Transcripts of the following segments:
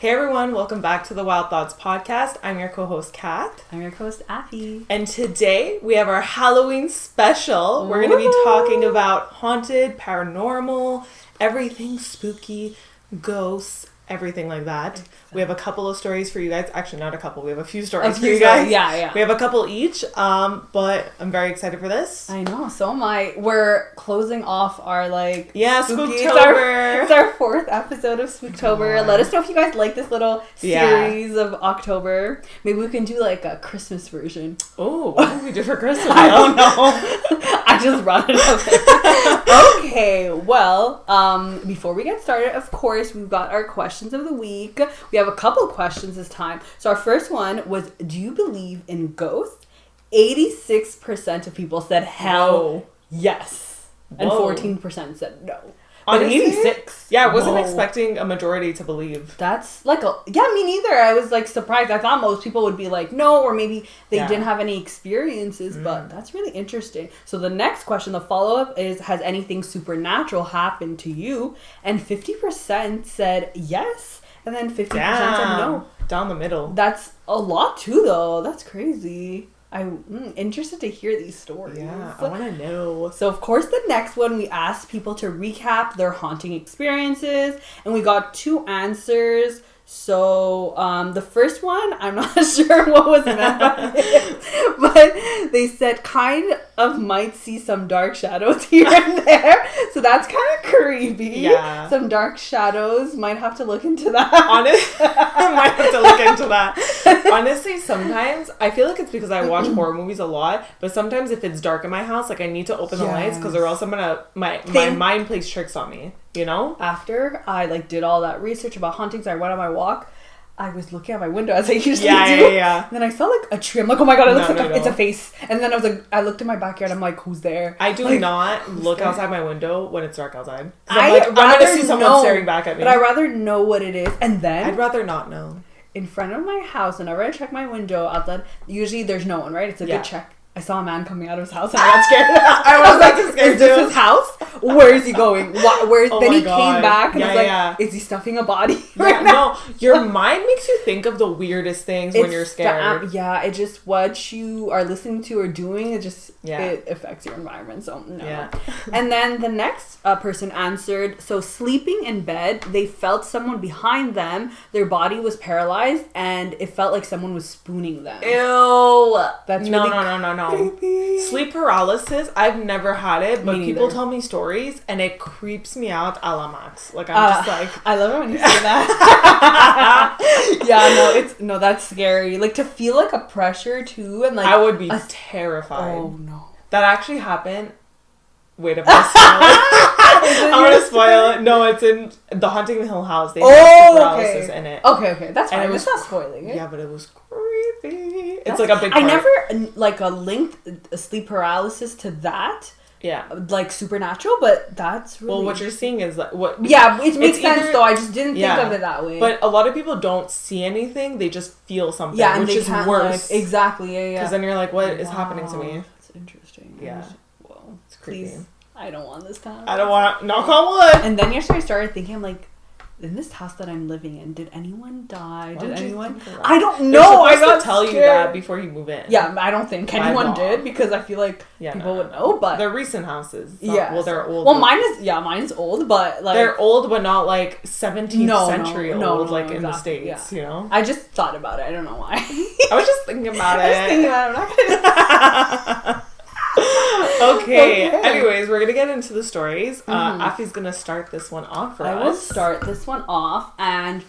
Hey everyone, welcome back to the Wild Thoughts podcast. I'm your co-host Kat. I'm your co-host Afi. And today we have our Halloween special. We're going to be talking about haunted, paranormal, everything spooky, ghosts, everything like that. We have a couple of stories for you guys. Actually, not a couple. We have a few stories for you guys. Yeah. We have a couple each, but I'm very excited for this. I know, so am I. We're closing off our Spooktober. It's our fourth episode of Spooktober. God. Let us know if you guys like this little series of October. Maybe we can do like a Christmas version. Oh, what did we do for Christmas? I don't know. I just brought it up. Okay, well, before we get started, of course, we've got our questions of the week. We have a couple questions this time. So our first one was, do you believe in ghosts? 86% of people said hell yes. And 14% said no. But Honestly, 86. Yeah, I wasn't expecting a majority to believe. That's like me neither. I was like surprised. I thought most people would be like no, or maybe they didn't have any experiences, but that's really interesting. So the next question, the follow-up is, has anything supernatural happened to you? And 50% said yes, and then 50% said no. Down the middle. That's a lot too, though. That's crazy. I'm interested to hear these stories. Yeah, I want to know. So, of course, the next one, we asked people to recap their haunting experiences, and we got 2 answers. So, the first one, I'm not sure what was meant by it, but they said kind of might see some dark shadows here and there. So that's kind of creepy. Yeah. Some dark shadows. Might have to look into that. Might have to look into that. Honestly, sometimes I feel like it's because I watch horror movies a lot, but sometimes if it's dark in my house, like I need to open the lights because or else my mind plays tricks on me. You know? After I did all that research about hauntings, I went on my walk. I was looking out my window as I usually do. Yeah. And then I saw a tree. I'm like, oh my god, it looks it's a face. And then I was like, I looked in my backyard. I'm like, who's there? I do not look outside my window when it's dark outside. I'm gonna see someone staring back at me. But I'd rather know what it is. And then I'd rather not know. In front of my house, whenever I check my window outside, usually there's no one, right? It's a good check. I saw a man coming out of his house and I got scared. I was like, is this his house? Where is he going? Then he came back and was like, is he stuffing a body right now? No, your mind makes you think of the weirdest things when you're scared. It just what you are listening to or doing, it affects your environment. So no. Yeah. And then the next person answered, so sleeping in bed, they felt someone behind them, their body was paralyzed, and it felt like someone was spooning them. Ew. That's No. creepy. Sleep paralysis, I've never had it, but people tell me stories and it creeps me out a la max. Like I'm just like, I love it when you say that. Yeah, that's scary. Like to feel like a pressure too, and I would be terrified. Oh no. That actually happened. Wait, I'm gonna spoil it. I'm gonna spoil it. No, it's in The Haunting of Hill House. They have sleep paralysis in it. Okay, that's fine. It's not spoiling it. Yeah, but it was creepy. It's like a big part. I never linked sleep paralysis to that. Yeah. Like supernatural, but that's really... Well, what you're seeing is what... Yeah, it makes sense though. I just didn't think of it that way. But a lot of people don't see anything. They just feel something, which is worse. Exactly, yeah. Because then you're like, what is happening to me? That's interesting. Yeah. Whoa. It's creepy. Please, I don't want this to happen. I don't want... Knock on wood! And then yesterday I started thinking, I'm like, in this house that I'm living in, did anyone die? Did anyone? I don't know. I got to tell you that before you move in. Yeah, I don't think anyone did because I feel like people would know. But they're recent houses. They're old. Well, mine's old, but they're old, but not 17th century old, in the States. Yeah. You know. I just thought about it. I don't know why. I was just thinking about it. I'm not gonna... Okay. Anyways, we're gonna get into the stories. Afi's gonna start this one off for us. I will start this one off, and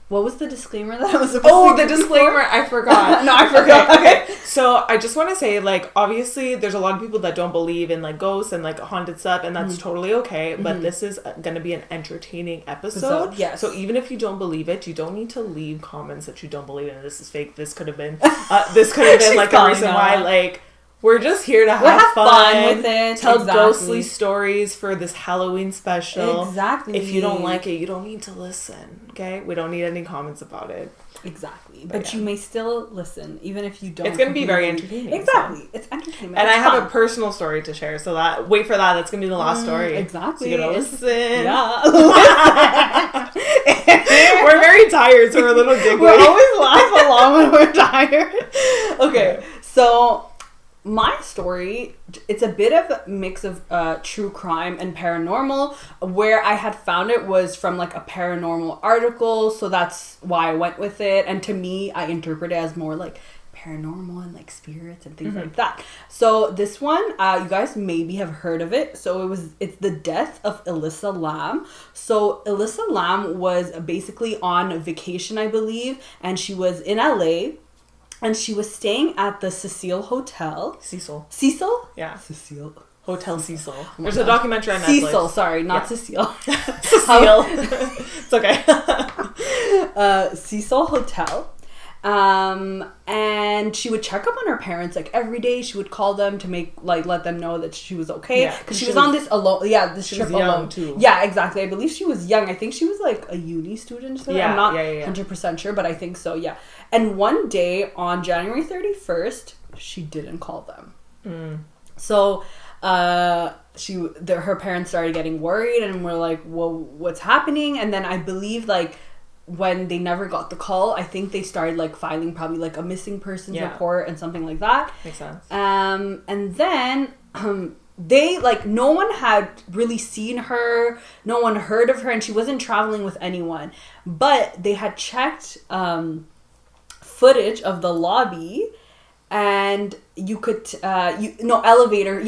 what was the disclaimer that I was supposed to the disclaimer. I forgot. No, I forgot. Okay. So I just want to say, obviously, there's a lot of people that don't believe in ghosts and haunted stuff, and that's totally okay. But this is gonna be an entertaining episode. Yes. So even if you don't believe it, you don't need to leave comments that you don't believe in. This is fake. This could have been. This could have been a reason why we're just here to have fun with it. Tell ghostly stories for this Halloween special. Exactly. If you don't like it, you don't need to listen. Okay? We don't need any comments about it. Exactly. But you may still listen, even if you don't. It's going to be very entertaining. Exactly. So. It's entertainment. And I have a personal story to share, so wait for that. That's going to be the last story. Exactly. So you're going to listen. Yeah. We're very tired, so we're a little giggly. We always laugh along when we're tired. Okay, so my story, it's a bit of a mix of true crime and paranormal. Where I had found it was from like a paranormal article, so that's why I went with it. And to me, I interpret it as more like paranormal and like spirits and things like that. So this one, you guys maybe have heard of it. So it's the death of Alyssa Lam. So Alyssa Lam was basically on vacation, I believe, and she was in LA. And she was staying at the Cecil Hotel. Cecil? Yeah. Cecil. Hotel Cecil. There's a documentary on Netflix. Cecil, sorry, not Cecile. Cecile. It's okay. Cecil Hotel. And she would check up on her parents like every day. She would call them to let them know that she was okay, because she was on this trip alone too. Yeah, exactly. I believe she was young. I think she was like a uni student. So I'm not 100% sure, but I think so. Yeah. And one day on January 31st, she didn't call them. So her parents started getting worried and were like, well, what's happening? And then I believe when they never got the call, I think they started like filing probably like a missing persons report and something like that. Makes sense. And then they no one had really seen her, no one heard of her, and she wasn't traveling with anyone. But they had checked footage of the lobby, and you could elevator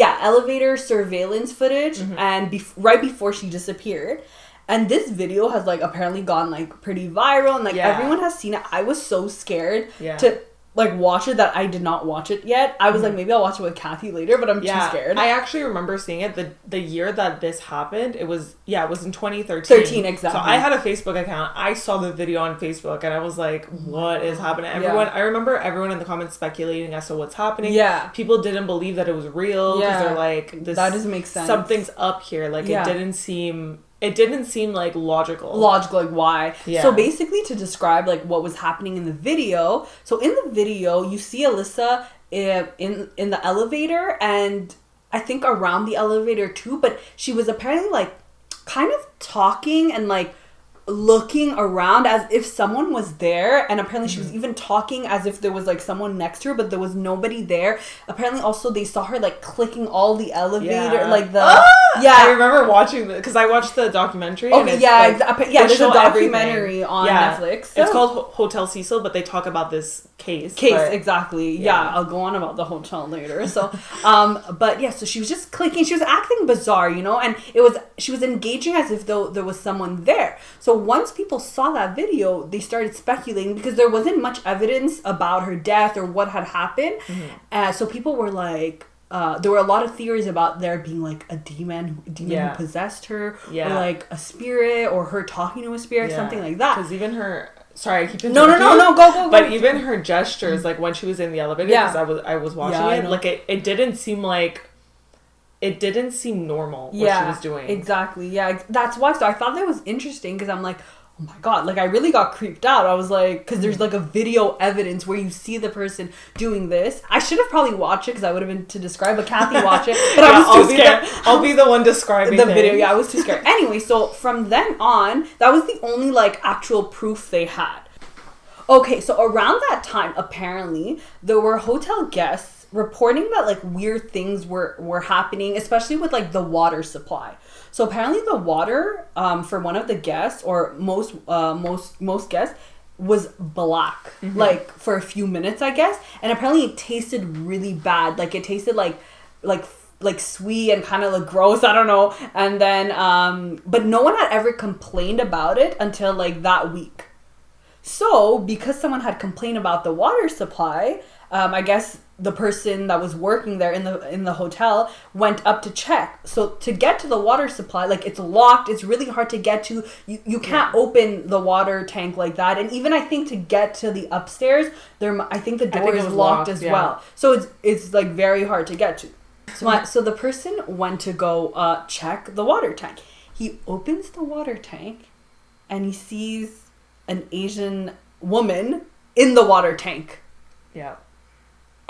surveillance footage, and right before she disappeared. And this video has apparently gone pretty viral, and everyone has seen it. I was so scared to watch it that I did not watch it yet. I was maybe I'll watch it with Kathy later, but I'm too scared. I actually remember seeing it the year that this happened. It was in 2013. 13, exactly. So I had a Facebook account. I saw the video on Facebook, and I was like, what is happening? I remember everyone in the comments speculating as to what's happening. Yeah. People didn't believe that it was real, because they're like, that doesn't make sense. Something's up here. It didn't seem logical. Why? Yeah. So basically, to describe what was happening in the video. So in the video, you see Alyssa in the elevator, and I think around the elevator too. But she was apparently kind of talking and looking around as if someone was there, and apparently she was even talking as if there was someone next to her, but there was nobody there. Apparently also they saw her clicking all the elevator I remember watching because I watched the documentary. Okay, there's a documentary on Netflix. So. It's called Hotel Cecil, but they talk about this case. Exactly. Yeah, I'll go on about the hotel later. So so she was just clicking. She was acting bizarre, and she was engaging as if though there was someone there. So once people saw that video, they started speculating, because there wasn't much evidence about her death or what had happened. So people were there were a lot of theories about there being a demon who possessed her, or a spirit, or her talking to a spirit, something like that. Because even her... Sorry, I keep interrupting. No, go. But even her gestures, when she was in the elevator, because I was watching it, it didn't seem it didn't seem normal what she was doing. Exactly. Yeah, that's why. So I thought that was interesting, because I'm oh my god, I really got creeped out. I was because there's a video evidence where you see the person doing this. I should have probably watched it, because I would have been to describe, but Kathy watched it. But I was too scared. I'll be the one describing the video. Yeah, I was too scared. Anyway, so from then on, that was the only actual proof they had. Okay, so around that time, apparently there were hotel guests reporting that weird things were happening, especially with the water supply. So apparently the water for one of the guests, or most guests, was black for a few minutes, I guess, and apparently it tasted really bad. It tasted like sweet and kind of gross, I don't know. And then but no one had ever complained about it until that week. So because someone had complained about the water supply, I guess the person that was working there in the hotel went up to check. So to get to the water supply, it's locked. It's really hard to get to. You can't open the water tank like that. And even I think to get to the upstairs, I think the door is locked as well. So it's very hard to get to. So the person went to go check the water tank. He opens the water tank, and he sees an Asian woman in the water tank. Yeah.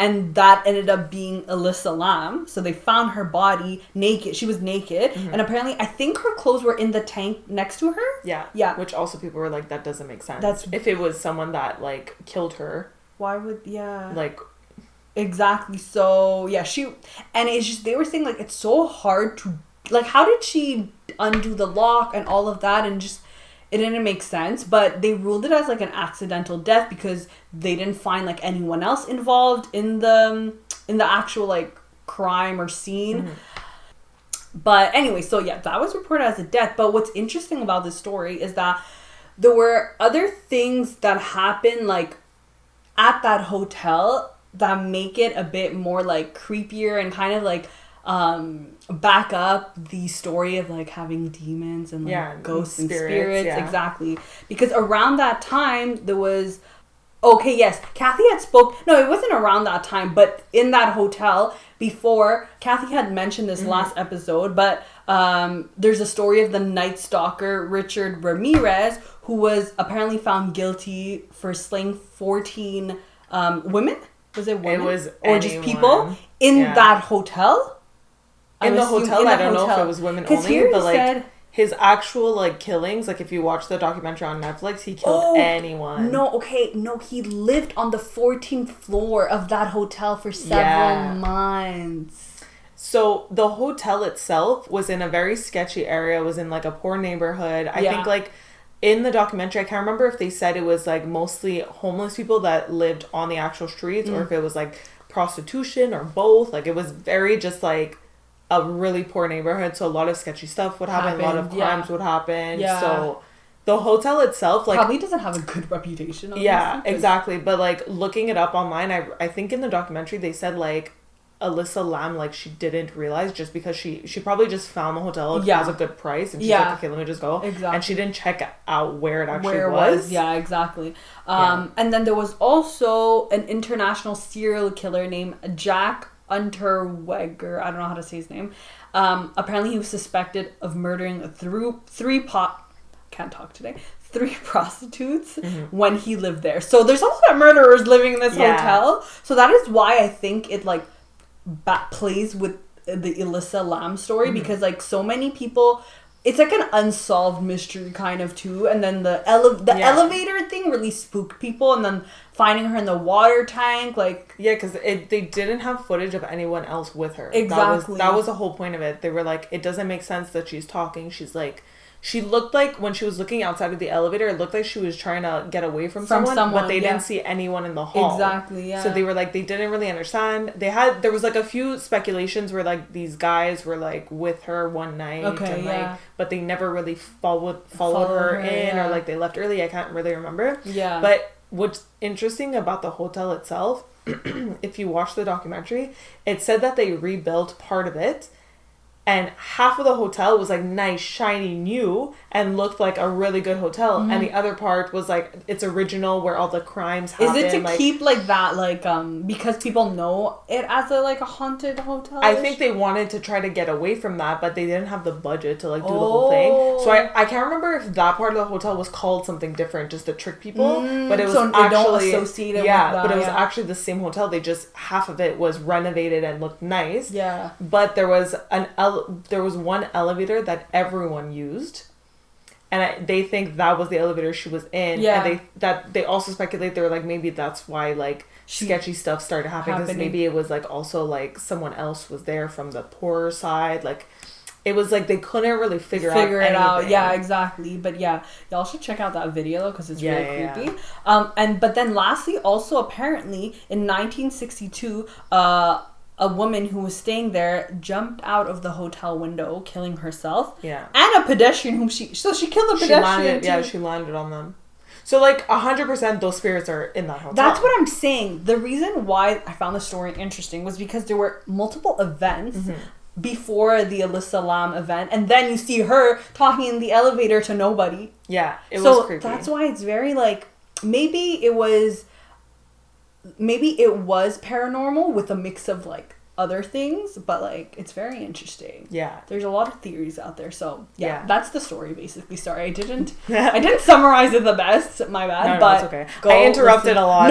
and that ended up being Alyssa Lam. So they found her body naked. She was naked, and apparently I think her clothes were in the tank next to her. Yeah. Which also people were like, that doesn't make sense. That's if it was someone that like killed her. Why would like exactly. So and it's just, they were saying like it's so hard to, like, how did she undo the lock and all of that, and just it didn't make sense. But they ruled it as like an accidental death because they didn't find like anyone else involved in the actual like crime or scene. But anyway, so that was reported as a death. But what's interesting about this story is that there were other things that happened like at that hotel that make it a bit more like creepier and kind of like back up the story of like having demons and like ghosts and spirits. Exactly. Because around that time there was Kathy had it wasn't around that time, but in that hotel before, Kathy had mentioned this last episode, but there's a story of the Night Stalker Richard Ramirez, who was apparently found guilty for slaying 14 women. Was it women? It was or anyone. Just people in that hotel? In the hotel, I don't know if it was women only, but like his actual like killings, like if you watch the documentary on Netflix, he killed anyone. No, he lived on the 14th floor of that hotel for several months. So the hotel itself was in a very sketchy area. It was in like a poor neighborhood. I think like in the documentary, I can't remember if they said it was like mostly homeless people that lived on the actual streets or if it was like prostitution or both. Like it was very just like a really poor neighborhood, so a lot of sketchy stuff would happen, a lot of crimes would happen. So the hotel itself like probably doesn't have a good reputation. Exactly. But like looking it up online, I think in the documentary they said like Alyssa Lam, like she didn't realize, just because she probably just found the hotel as a good price and she's like, okay, let me just go. Exactly. And she didn't check out where it actually was. Yeah, exactly. And then there was also an international serial killer named Jack Unterweger. I don't know how to say his name. Apparently he was suspected of murdering three prostitutes when he lived there. So there's a lot of murderers living in this hotel. So that is why I think it like plays with the Alyssa Lam story, because like so many people, it's like an unsolved mystery kind of too. And then the elevator thing really spooked people, and then finding her in the water tank, like because they didn't have footage of anyone else with her. Exactly. That was the whole point of it. They were like, it doesn't make sense that she's talking. She's like, she looked like when she was looking outside of the elevator, it looked like she was trying to get away from someone, but they didn't see anyone in the hall. Exactly, So they were like, they didn't really understand. There was like a few speculations where like these guys were like with her one night, but they never really followed her in, or like they left early. I can't really remember. Yeah. But what's interesting about the hotel itself, if you watch the documentary, it said that they rebuilt part of it. And half of the hotel was like nice, shiny, new, and looked like a really good hotel. And the other part was like its original, where all the crimes happen. Is it to keep like that, like because people know it as a haunted hotel? I think they wanted to try to get away from that, but they didn't have the budget to like do the whole thing. So I can't remember if that part of the hotel was called something different just to trick people, but it was actually don't associate it with that, but it was actually the same hotel. They just, half of it was renovated and looked nice. Yeah. But there was one elevator that everyone used, and they think that was the elevator she was in. And they also speculate, they were like, maybe that's why like sketchy stuff started happening, because maybe it was like also like someone else was there from the poorer side. Like it was like they couldn't really figure it out. Yeah, exactly. But yeah, y'all should check out that video because it's really creepy. But then lastly, also apparently in 1962, a woman who was staying there jumped out of the hotel window, killing herself. Yeah. And a pedestrian whom she killed a pedestrian. She landed on them. So like 100% those spirits are in that hotel. That's what I'm saying. The reason why I found the story interesting was because there were multiple events before the Alyssa Lam event, and then you see her talking in the elevator to nobody. Yeah, it was creepy. That's why it's very like, maybe it was paranormal with a mix of like other things, but like it's very interesting. Yeah. There's a lot of theories out there. So Yeah. that's the story basically. Sorry, I didn't summarize it the best. My bad. No, but it's okay. I interrupted a lot.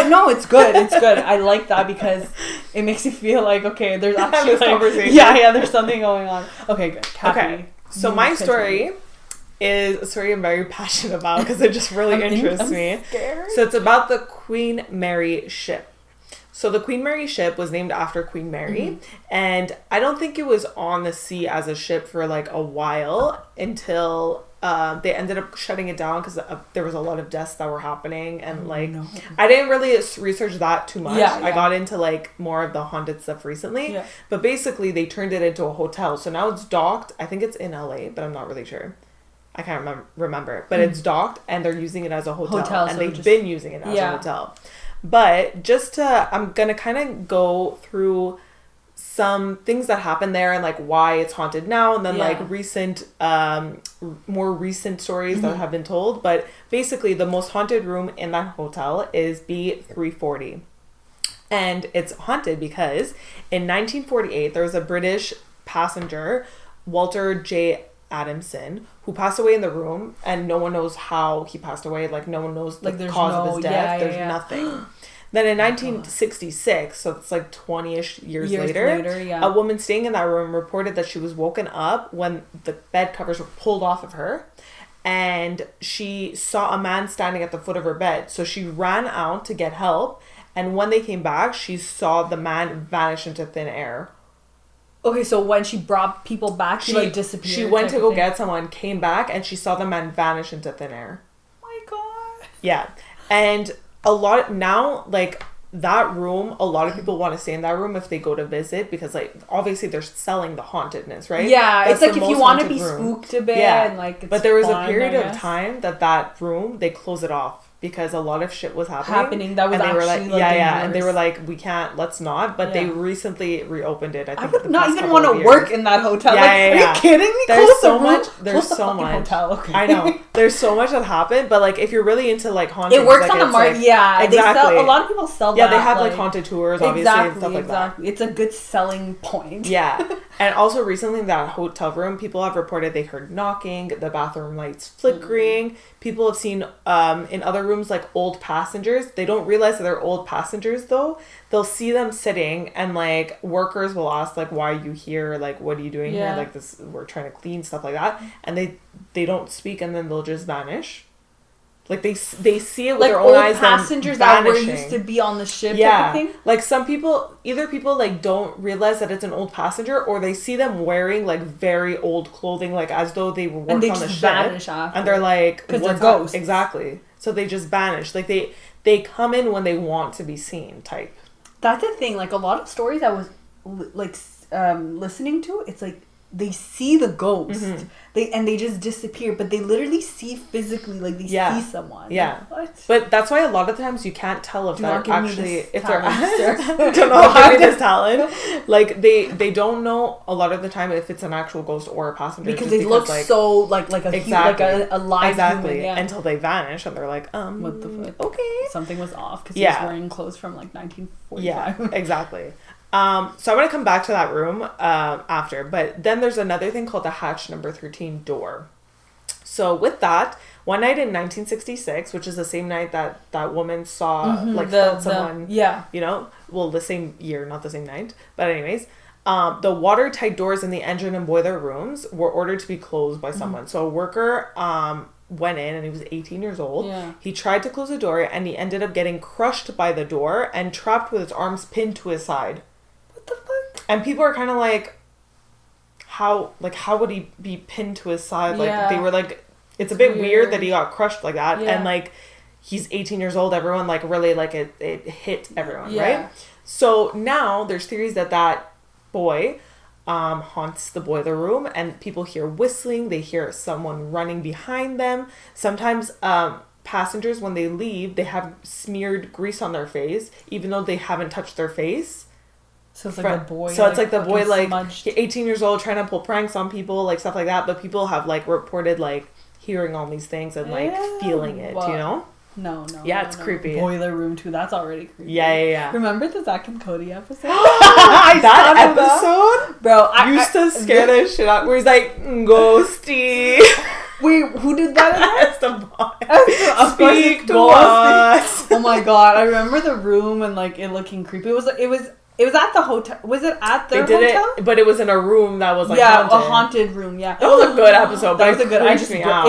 No, it's good. It's good. I like that because it makes you feel like, okay, there's actually like, conversation. Yeah, there's something going on. Okay, good. Okay. So my story is a story I'm very passionate about because it just really interests me. Scared. So it's about the Queen Mary ship. So the Queen Mary ship was named after Queen Mary, and I don't think it was on the sea as a ship for like a while until they ended up shutting it down because there was a lot of deaths that were happening, and I didn't really research that too much. I got into like more of the haunted stuff recently, but basically they turned it into a hotel. So now it's docked. I think it's in LA, but I'm not really sure. I can't remember, but it's docked and they're using it as a hotel and they've been using it as a hotel. But I'm gonna kind of go through some things that happened there and like why it's haunted now, and then like more recent stories that have been told. But basically the most haunted room in that hotel is B340, and it's haunted because in 1948 there was a British passenger, Walter J. Adamson, who passed away in the room, and no one knows how he passed away. Like no one knows the cause of his death. There's nothing. Then in 1966, so it's like 20-ish years later, a woman staying in that room reported that she was woken up when the bed covers were pulled off of her, and she saw a man standing at the foot of her bed. So she ran out to get help, and when they came back, she saw the man vanish into thin air. Okay, so when she brought people back, she like disappeared. She went to go get someone, came back, and she saw the man vanish into thin air. Oh my god. Yeah. And a lot now, like that room, a lot of people want to stay in that room if they go to visit because like obviously they're selling the hauntedness, right? Yeah, it's like if you want to be spooked a bit and like it's but there was fun, a period of time that room they closed it off because a lot of shit was happening that was and they were like dangerous. And they were like, we can't, let's not, but they recently reopened it. I would not even want to work in that hotel. Are you kidding me? There's so much hotel. Okay. I know there's so much that happened, but like if you're really into like haunted, it works on the market. Like, exactly. A lot of people sell that. They have like haunted tours, obviously, and stuff like that. It's a good selling point. Yeah. And also recently in that hotel room, people have reported they heard knocking, the bathroom lights flickering. People have seen in other rooms like old passengers. They don't realize that they're old passengers though. They'll see them sitting and like workers will ask like, why are you here? Like, what are you doing here? Like this, we're trying to clean, stuff like that. And they don't speak and then they'll just vanish. Like they see it with like their own eyes. Like passengers that were used to be on the ship. Yeah, type of thing? Like some people, either people like don't realize that it's an old passenger, or they see them wearing like very old clothing, like as though they were worked on the ship, and they're like, because they're ghosts. Exactly. So they just vanish. Like they come in when they want to be seen. Type. That's the thing. Like a lot of stories I was like listening to, it's like they see the ghost. They just disappear, but they literally see physically, like they see someone. Yeah. Like, what? But that's why a lot of times you can't tell if they're actually if they're don't know give me this talent. Like they don't know a lot of the time if it's an actual ghost or a passenger because they look like, so like a like a live human, until they vanish and they're like what the fuck? Okay, something was off because he's wearing clothes from like 1945. Yeah, exactly. So I'm going to come back to that room after. But then there's another thing called the hatch number 13 door. So with that, one night in 1966, which is the same night that woman saw, felt someone, you know, well, the same year, not the same night. But anyways, the watertight doors in the engine and boiler rooms were ordered to be closed by someone. So a worker went in and he was 18 years old. Yeah. He tried to close the door and he ended up getting crushed by the door and trapped with his arms pinned to his side. The fuck? And people are kind of like, how would he be pinned to his side? Like they were like, it's a bit weird that he got crushed like that. And like he's 18 years old. Everyone like really like it hit everyone, right? So now there's theories that boy haunts the boiler room, and people hear whistling. They hear someone running behind them. Sometimes passengers, when they leave, they have smeared grease on their face even though they haven't touched their face. So it's like the boy. So it's like the boy, like smudged. 18 years old, trying to pull pranks on people, like stuff like that. But people have like reported like hearing all these things and like feeling it, you know. No. Yeah, it's creepy. Boiler Room too. That's already creepy. Yeah. Remember the Zach and Cody episode? That episode, bro, I used to scare the shit out. Where he's like, ghosty. Wait, who did that? Esteban. Speak to us. Oh my god, I remember the room and like it looking creepy. It was at the hotel. Was it at their hotel? But it was in a room that was like haunted. A haunted room. Yeah, it was a good episode. But it was a good.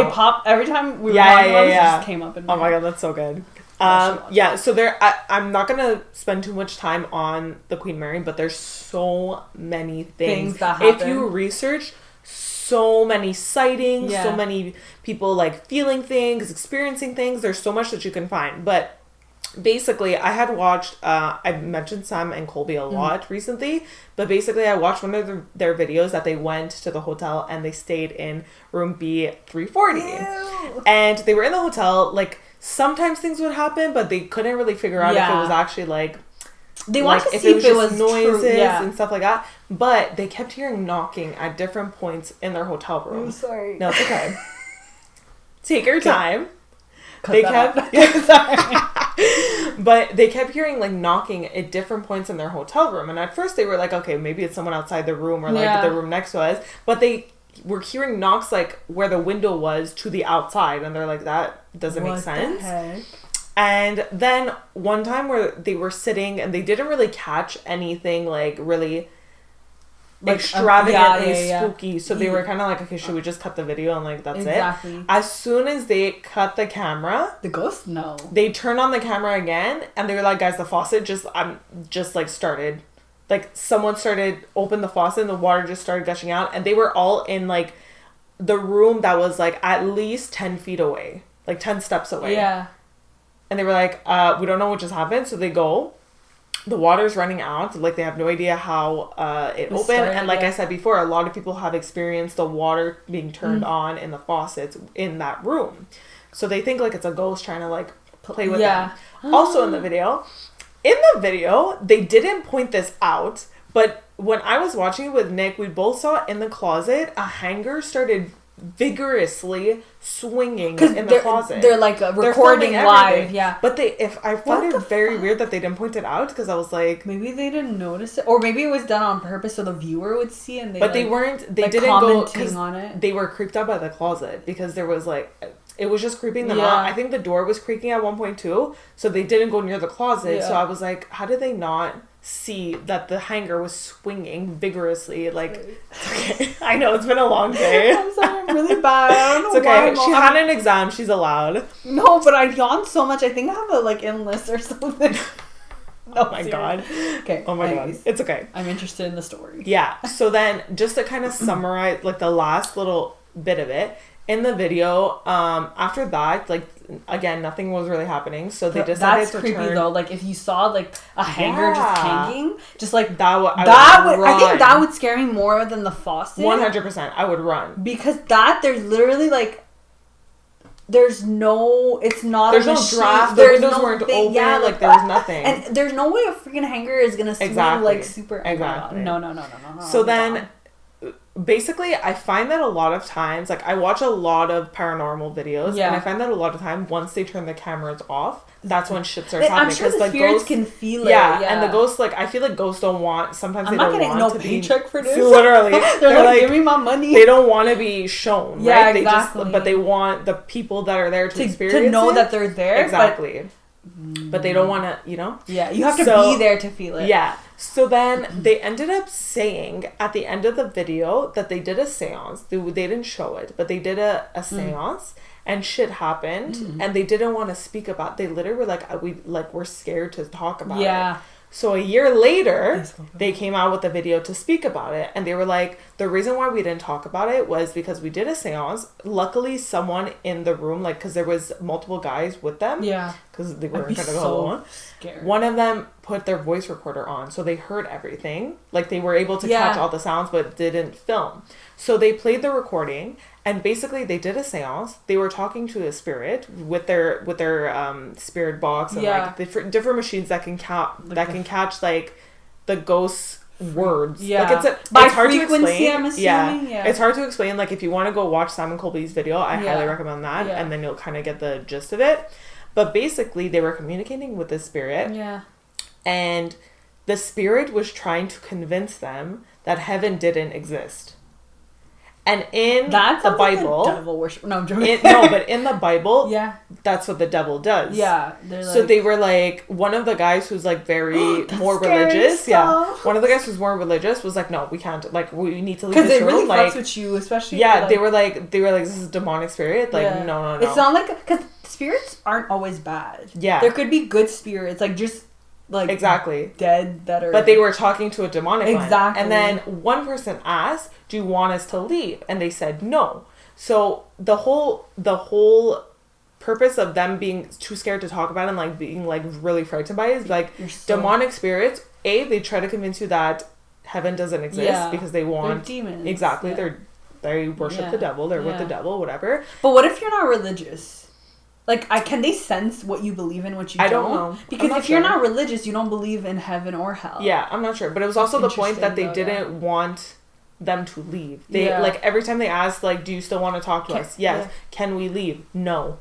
It popped every time we were watching it. It just came up. In oh my god, that's so good. So I'm not gonna spend too much time on the Queen Mary, but there's so many things that happen. If you research, so many sightings, so many people like feeling things, experiencing things. There's so much that you can find. But basically, I had watched, I've mentioned Sam and Colby a lot recently, but basically I watched one of their videos that they went to the hotel and they stayed in room B340. Ew. And they were in the hotel, like, sometimes things would happen, but they couldn't really figure out if it was actually like, they wanted to see if it was noises true. and stuff like that. But they kept hearing knocking at different points in their hotel room. I'm sorry. No, it's okay. Take your time. But they kept hearing like knocking at different points in their hotel room. And at first they were like, okay, maybe it's someone outside the room or like the room next to us. But they were hearing knocks like where the window was to the outside. And they're like, that doesn't make sense. The heck? And then one time where they were sitting and they didn't really catch anything like really like extravagantly spooky. So they were kind of like, okay, should we just cut the video and like that's it? As soon as they cut the camera, the ghost they turned on the camera again and they were like, guys, the faucet just like started, like someone started open the faucet and the water just started gushing out, and they were all in like the room that was like at least 10 feet away, like 10 steps away. And they were like, we don't know what just happened. So they go, the water's running out. Like they have no idea how it opened. And like I said before, a lot of people have experienced the water being turned on in the faucets in that room. So they think like it's a ghost trying to like play with them. Also in the video, they didn't point this out. But when I was watching it with Nick, we both saw in the closet, a hanger started vigorously swinging in the closet. They're like recording live, But I found it very weird that they didn't point it out, because I was like, maybe they didn't notice it, or maybe it was done on purpose so the viewer would see. And but they weren't. They didn't go because they were creeped out by the closet, because there was like, it was just creeping them out. I think the door was creaking at one point too, so they didn't go near the closet. So I was like, how did they not see that the hanger was swinging vigorously? Like, okay, I know it's been a long day. I'm sorry, I'm really bad. I don't know. It's okay. She had an exam. She's allowed. No, but I yawned so much. I think I have a like illness or something. Oh my god. Okay. Oh my god. It's okay. I'm interested in the story. Yeah. So then, just to kind of summarize, like the last little bit of it in the video, after that, like, again, nothing was really happening, so they decided to creepy though. Like if you saw like a hanger just hanging, just like I think that would scare me more than the faucet. 100%, I would run, because there's literally like there's no draft. The windows weren't open. Like there was nothing, and there's no way a freaking hanger is gonna swing like super. Exactly. No. So then, basically, I find that a lot of times, like I watch a lot of paranormal videos, and I find that a lot of time once they turn the cameras off, that's when shit starts happening. I'm sure the spirits can feel it. Yeah, and the ghosts, like, I feel like ghosts don't want. Sometimes they don't want to be. I'm not getting no paycheck for this. Literally, they're like, give me my money. They don't want to be shown. Yeah, right? exactly. But they want the people that are there to experience to know it. that they're there. Exactly. But they don't want to, Yeah, you have to be there to feel it. Yeah. So then they ended up saying at the end of the video that they did a seance. They didn't show it, but they did a seance, and shit happened, and they didn't want to speak about. They literally were like, we're scared to talk about it. So a year later, they came out with a video to speak about it. And they were like, the reason why we didn't talk about it was because we did a seance. Luckily, someone in the room, like, because there was multiple guys with them. Yeah. Because they weren't going to go alone. Scared. One of them put their voice recorder on. So they heard everything. Like, they were able to catch all the sounds, but didn't film. So they played the recording. And basically, they did a seance. They were talking to a spirit with their spirit box and like different machines that can catch like the ghost's words. Yeah, like it's hard to explain. I'm assuming. Yeah, it's hard to explain. Like if you want to go watch Simon Colby's video, I highly recommend that, and then you'll kind of get the gist of it. But basically, they were communicating with the spirit. Yeah. And the spirit was trying to convince them that heaven didn't exist. And in the Bible, like devil worship. No, I'm joking. but in the Bible, yeah, that's what the devil does. Yeah, so they were like, one of the guys who's like very more religious. Stuff. Yeah, one of the guys who's more religious was like, no, we can't. Like, we need to leave this room. Because it really like, fucks with you, especially. Yeah, they were like, this is a demonic spirit. Like, no. It's not like, because spirits aren't always bad. Yeah, there could be good spirits, like just. Like exactly dead that are, but they were talking to a demonic exactly one. And then one person asked, do you want us to leave? And they said no. So the whole purpose of them being too scared to talk about it and like being like really frightened by it is like demonic spirits, they try to convince you that heaven doesn't exist because they want demons. Exactly. They worship the devil, they're with the devil, whatever. But what if you're not religious? Like, can they sense what you believe in, what you don't? I don't know. Because if you're not religious, you don't believe in heaven or hell. Yeah, I'm not sure. But it was also the point that they didn't want them to leave. They like, every time they asked, like, do you still want to talk to us? Yes. Yeah. Can we leave? No.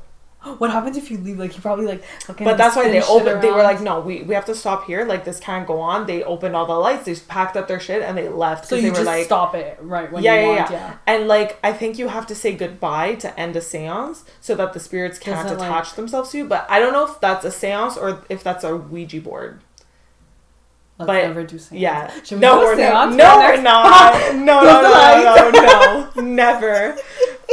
What happens if you leave? Like, you probably like... Okay, but that's why they opened... They were like, no, we have to stop here. Like, this can't go on. They opened all the lights. They packed up their shit and they left. So you were just like, stop it right when you want. Yeah. And, like, I think you have to say goodbye to end a seance so that the spirits can't attach themselves to you. But I don't know if that's a seance or if that's a Ouija board. Let's never do seance. Yeah. Should we do a seance? No, we're not. No, never.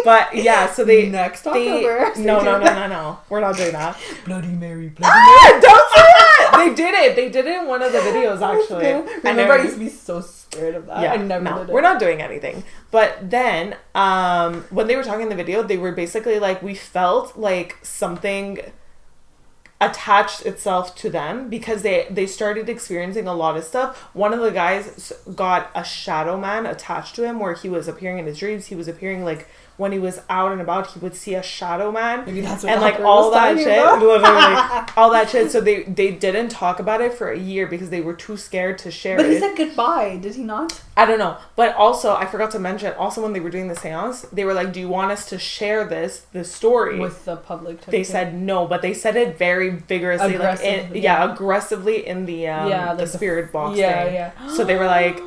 But yeah, so they next October. No. We're not doing that. Bloody Mary. Don't say that. They did it. They did it in one of the videos actually. I remember I used to be so scared of that. Yeah, I never did it. We're not doing anything. But then, when they were talking in the video, they were basically like, we felt like something attached itself to them because they started experiencing a lot of stuff. One of the guys got a shadow man attached to him where he was appearing in his dreams. He was appearing like when he was out and about, he would see a shadow man. Maybe that's what and like all that shit, literally all that shit. So they didn't talk about it for a year because they were too scared to share it. But he said goodbye, did he not? I don't know. But also, I forgot to mention, also when they were doing the seance, they were like, do you want us to share this story with the public? They said no, but they said it very vigorously, aggressively, aggressively in the spirit box thing. So they were like,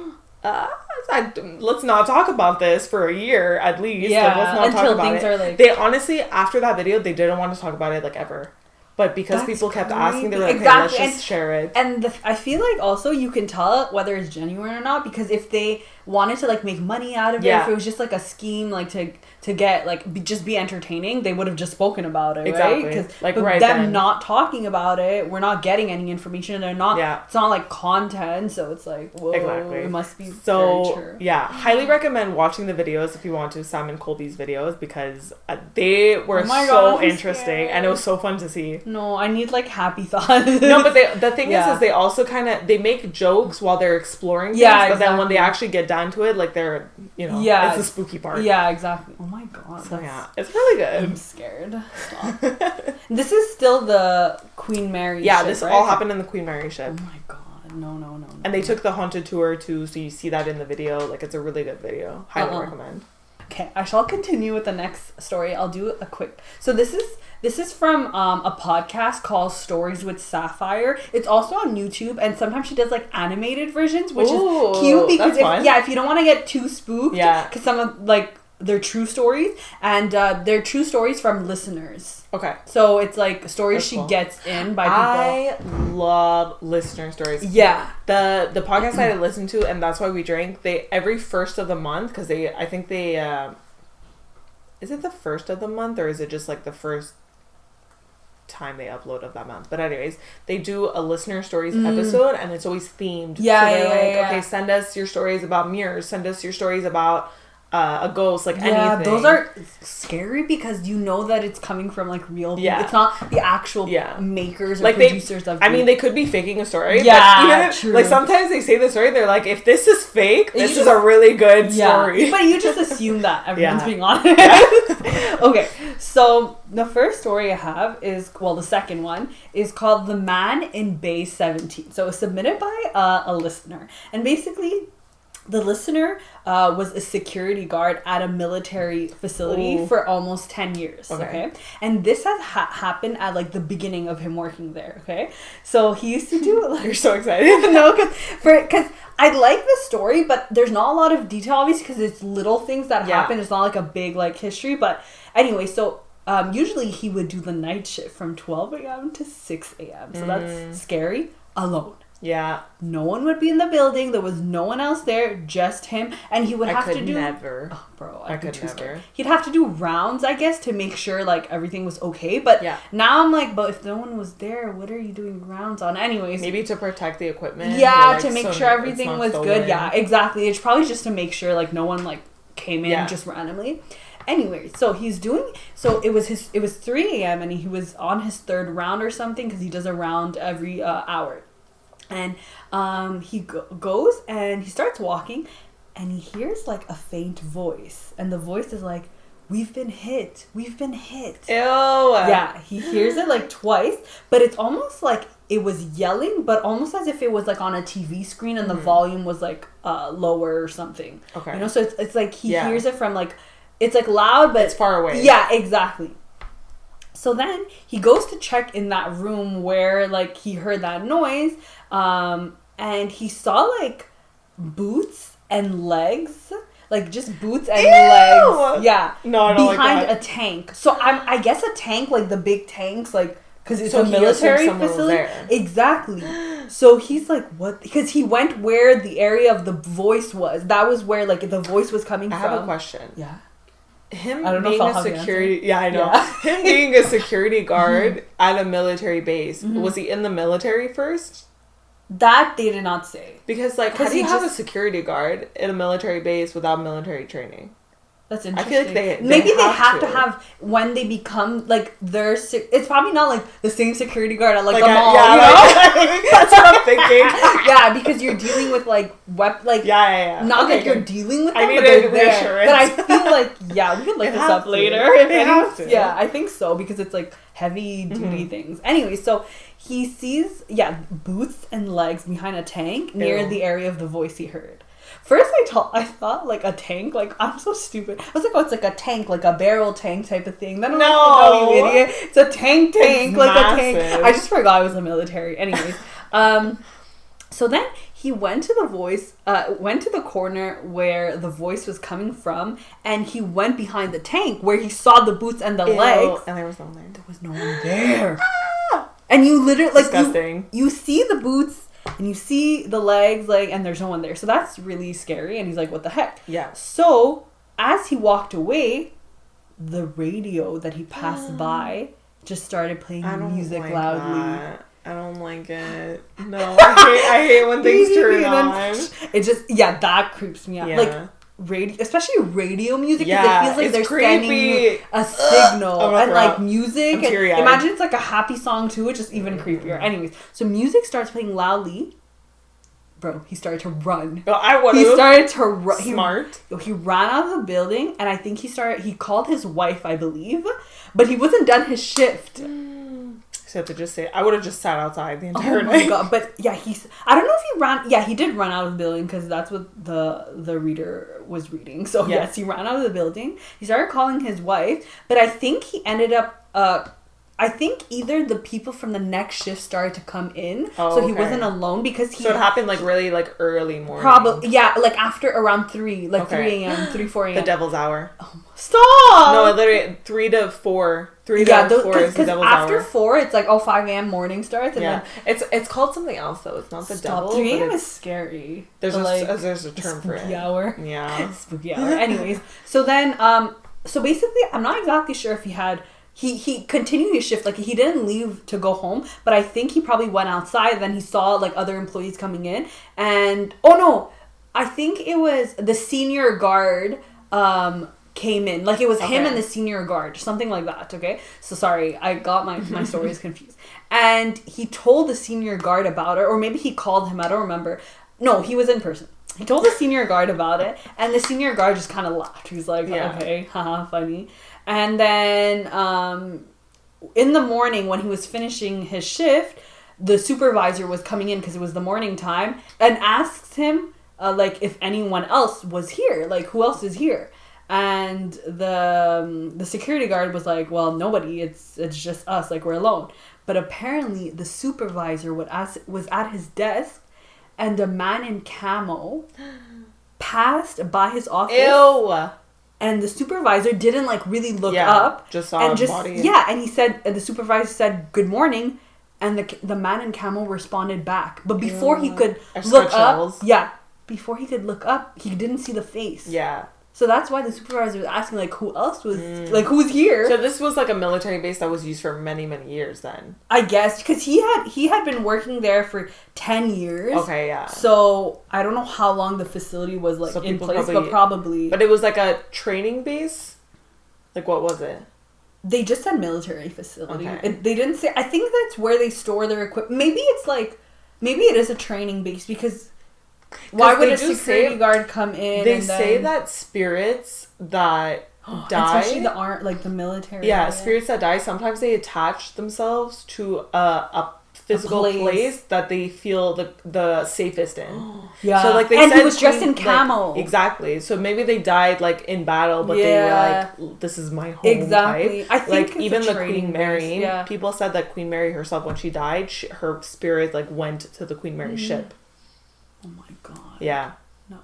let's not talk about this for a year at least. Yeah, like, let's not until talk about things it. Are like... They honestly, after that video, they didn't want to talk about it like ever. But because people kept asking, they were like, exactly. Okay, let's just share it. And I feel like also you can tell whether it's genuine or not because if they wanted to like make money out of it, if it was just like a scheme like to get like just be entertaining, they would have just spoken about it, right? Because like them not talking about it, we're not getting any information. They're not. It's not like content, so it's like whoa, it must be very true. Yeah, highly recommend watching the videos if you want to. Sam and Colby's videos because they were interesting and it was so fun to see. No, I need like happy thoughts. No, but the thing is they also kind of they make jokes while they're exploring things, but then when they actually get down to it, like they're it's the spooky part. Yeah, exactly. Oh my god. So yeah, it's really good. I'm scared. Stop. This is still the Queen Mary. Yeah, ship, this right? all happened in the Queen Mary ship. Oh my god. No. And they took the haunted tour too, so you see that in the video. Like it's a really good video. Highly recommend. Okay, I shall continue with the next story. I'll do a quick. So this is from a podcast called Stories with Sapphire. It's also on YouTube, and sometimes she does like animated versions, which is cute because if you don't want to get too spooked, because some of like they're true stories, and they're true stories from listeners. Okay, so it's like stories she gets in by people. I love listener stories. Yeah, the podcast I listen to, and that's why we drink. They every first of the month because I think they is it the first of the month or is it just like the first time they upload of that month? But anyways, they do a listener stories episode and it's always themed. Okay, send us your stories about mirrors, send us your stories about a ghost, like anything. Those are scary because you know that it's coming from like real people. It's not the actual makers or like producers of. I mean, they could be faking a story. Yeah, but true. Like sometimes they say the story, they're like, if this is fake, this is a really good story. But you just assume that everyone's being honest. Okay, so the first story I have is the second one is called "The Man in Bay 17." So it was submitted by a listener, and basically. The listener was a security guard at a military facility for almost 10 years. Okay. And this has happened at like the beginning of him working there. Okay. So he used to do like, You're so excited. No, because I like the story, but there's not a lot of detail, obviously, because it's little things that happen. It's not like a big like history. But anyway, so usually he would do the night shift from 12 a.m. to 6 a.m. So that's scary. Alone. Yeah. No one would be in the building. There was no one else there, just him. And he would have to do... never. Oh, bro, I could never. Scared. He'd have to do rounds, I guess, to make sure, like, everything was okay. But now I'm like, but if no one was there, what are you doing rounds on? Anyways. Maybe to protect the equipment. Yeah, like, to make sure everything was good. Yeah, exactly. It's probably just to make sure, like, no one, like, came in just randomly. Anyway, so he's doing... So it was 3 a.m. and he was on his third round or something because he does a round every hour. And he goes and he starts walking and he hears like a faint voice. And the voice is like, we've been hit. We've been hit. Ew. Yeah, he hears it like twice. But it's almost like it was yelling, but almost as if it was like on a TV screen and the volume was like lower or something. Okay. You know, so it's like he hears it from like, it's like loud, but... It's far away. Yeah, exactly. So then he goes to check in that room where like he heard that noise. And he saw like boots and legs, like just boots and legs. Yeah. No, I don't behind like that. a tank. So I guess a tank, like the big tanks, like because it's a military facility. Exactly. So he's like, what? Because he went where the area of the voice was. That was where like the voice was coming from. I have a question. Yeah. Him being a security... Yeah, I know. Yeah. Him being a security guard at a military base. Was he in the military first? That they did not say. Because, like, how do you have a security guard at a military base without military training? That's interesting. I feel like maybe they have to have when they become like their. It's probably not like the same security guard at like the mall. Yeah, you know? like, that's what I'm thinking. Yeah, because you're dealing with like yeah. Not that you're dealing with them, I but needed they're there. reassurance. But I feel like we can look this up later. They have to. Yeah, I think so because it's like heavy duty things. Anyway, so he sees boots and legs behind a tank near the area of the voice he heard. First, I thought like a tank. Like I'm so stupid. I was like, oh, it's like a tank, like a barrel tank type of thing. Then I'm like, no, you idiot! It's a tank, it's like massive. a tank. I just forgot it was the military. Anyways, so then he went to the corner where the voice was coming from, and he went behind the tank where he saw the boots and the legs. And there was no one there. There was no one there. And you literally like disgusting. You see the boots. And you see the legs, like, and there's no one there. So that's really scary. And he's like, what the heck? Yeah. So, as he walked away, the radio that he passed by just started playing music loudly. That. I don't like it. No, I hate when things turn on. It just, that creeps me out. Yeah. Like, especially radio music, because yeah, it feels like it's they're creepy. sending you a signal. And like music, and imagine it's like a happy song too, it's just even creepier. Anyways, so music starts playing loudly. Bro, he started to run. Oh, I would have. He started to run. Smart. He ran out of the building, and I think he called his wife, I believe, but he wasn't done his shift. So I have to just say, I would have just sat outside the entire night. Oh my god! But yeah, I don't know if he ran. Yeah, he did run out of the building because that's what the reader was reading. So yes, he ran out of the building. He started calling his wife, but I think he ended up. I think either the people from the next shift started to come in, so he wasn't alone because he. So it happened like really like early morning. Probably like after around 3, like 3 a.m., 4 a.m. The devil's hour. Oh, stop! No, literally 3 to 4. 3 to 4 is the devil's hour. After 4, it's like 5 a.m. morning starts. And then it's called something else though. It's not the devil. 3 a.m. is scary. There's a term for it. Spooky hour. Yeah. Spooky hour. Anyways, so then so basically, I'm not exactly sure if he had. He continued his shift, like he didn't leave to go home, but I think he probably went outside. Then he saw like other employees coming in, and I think it was the senior guard came in, like it was him and the senior guard, something like that. Okay, so sorry, I got my stories confused. And he told the senior guard about it, or maybe he called him. I don't remember. No, he was in person. He told the senior guard about it, and the senior guard just kind of laughed. He's like, okay, haha, funny. And then in the morning when he was finishing his shift, the supervisor was coming in because it was the morning time and asks him, like if anyone else was here, like who else is here? And the security guard was like, well, nobody, it's just us, like we're alone. But apparently the supervisor was at his desk, and a man in camo passed by his office. Ew. And the supervisor didn't like really look up. Just saw a body. Yeah, and he said, the supervisor said, good morning. And the man in camo responded back. But before he could look up, before he could look up, he didn't see the face. Yeah. So that's why the supervisor was asking, like, who else was, like, who's here? So this was, like, a military base that was used for many, many years then? I guess, because he had been working there for 10 years. Okay, yeah. So I don't know how long the facility was, like, in place, but probably. But it was, like, a training base? Like, what was it? They just said military facility. Okay. They didn't say, I think that's where they store their equipment. Maybe it is a training base, because... Why would a security guard come in? They say that spirits that die, especially the military. Yeah, spirits that die. Sometimes they attach themselves to a physical place that they feel the safest in. Yeah. So like they and said, he was dressed in camo. Like, exactly. So maybe they died like in battle, but they were like, "This is my home." Exactly. Type. I think like even the Queen Mary. Yeah. People said that Queen Mary herself, when she died, her spirit like went to the Queen Mary ship. Oh my god. Yeah. No.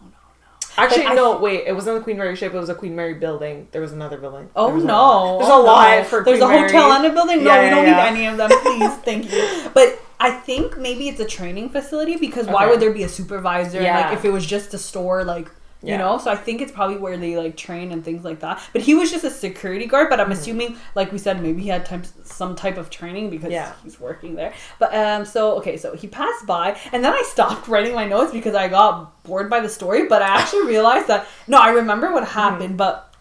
Actually, wait. It wasn't the Queen Mary ship. It was a Queen Mary building. There was another building. Oh, there's a lot for There's Queen a hotel Mary. and a building? No, we don't need any of them, please. Thank you. But I think maybe it's a training facility, because why would there be a supervisor? Yeah. Like, if it was just a store, like... You know, so I think it's probably where they like train and things like that. But he was just a security guard. But I'm assuming, like we said, maybe he had some type of training because he's working there. But so he passed by, and then I stopped writing my notes because I got bored by the story. But I actually realized that I remember what happened. But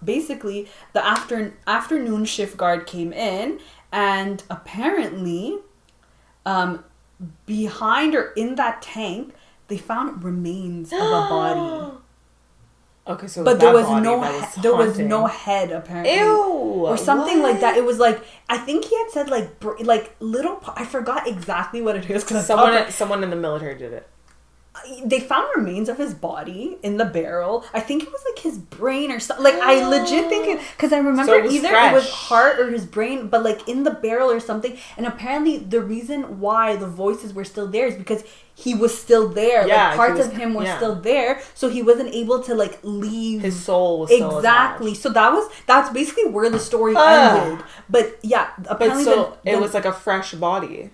basically, the afternoon shift guard came in, and apparently, behind or in that tank, they found remains of a body. Okay, so but there was no head apparently. Ew, or something like that. It was like, I think he had said like little. I forgot exactly what it is because someone in the military did it. They found remains of his body in the barrel. I think it was like his brain or something. Like I legit think it, because I remember it was heart or his brain, but like in the barrel or something. And apparently the reason why the voices were still there is because he was still there. Yeah, like parts of him were still there, so he wasn't able to like leave. His soul was still exactly. So that's basically where the story ended. But yeah, apparently it was like a fresh body.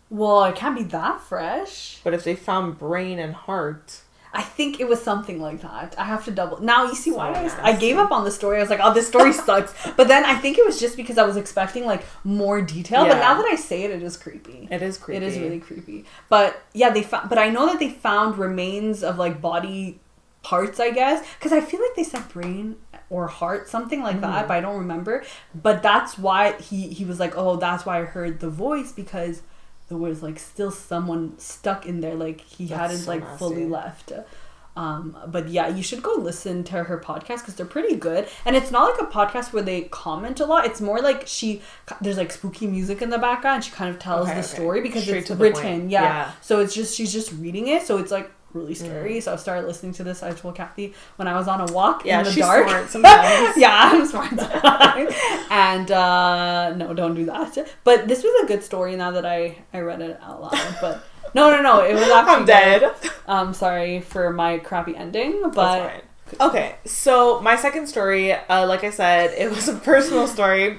Well, it can't be that fresh. But if they found brain and heart... I think it was something like that. I have to double... Now, you see why I gave up on the story. I was like, oh, this story sucks. But then I think it was just because I was expecting, like, more detail. Yeah. But now that I say it, it is creepy. It is creepy. It is really creepy. But, yeah, but I know that they found remains of, like, body parts, I guess. Because I feel like they said brain or heart, something like that. But I don't remember. But that's why he was like, oh, that's why I heard the voice, because... there was like still someone stuck in there, like he hadn't like fully left. But yeah, you should go listen to her podcast because they're pretty good. And it's not like a podcast where they comment a lot. It's more like there's like spooky music in the background and she kind of tells the story because it's written. Yeah. So it's just, she's just reading it. So it's like really scary. So I started listening to this. I told Kathy when I was on a walk in the dark. Smart sometimes. Yeah, I'm smart sometimes. And no, don't do that. But this was a good story now that I read it out loud. But no, it was actually I'm dead. Sorry for my crappy ending, but okay. So my second story, like I said, it was a personal story.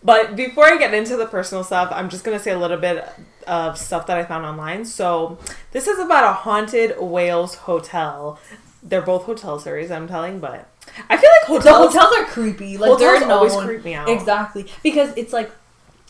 But before I get into the personal stuff, I'm just going to say a little bit of stuff that I found online. So this is about a haunted Wales hotel. They're both hotel series, I'm telling, but I feel like the hotels are creepy. Like hotels always creep me out. Exactly. Because it's like,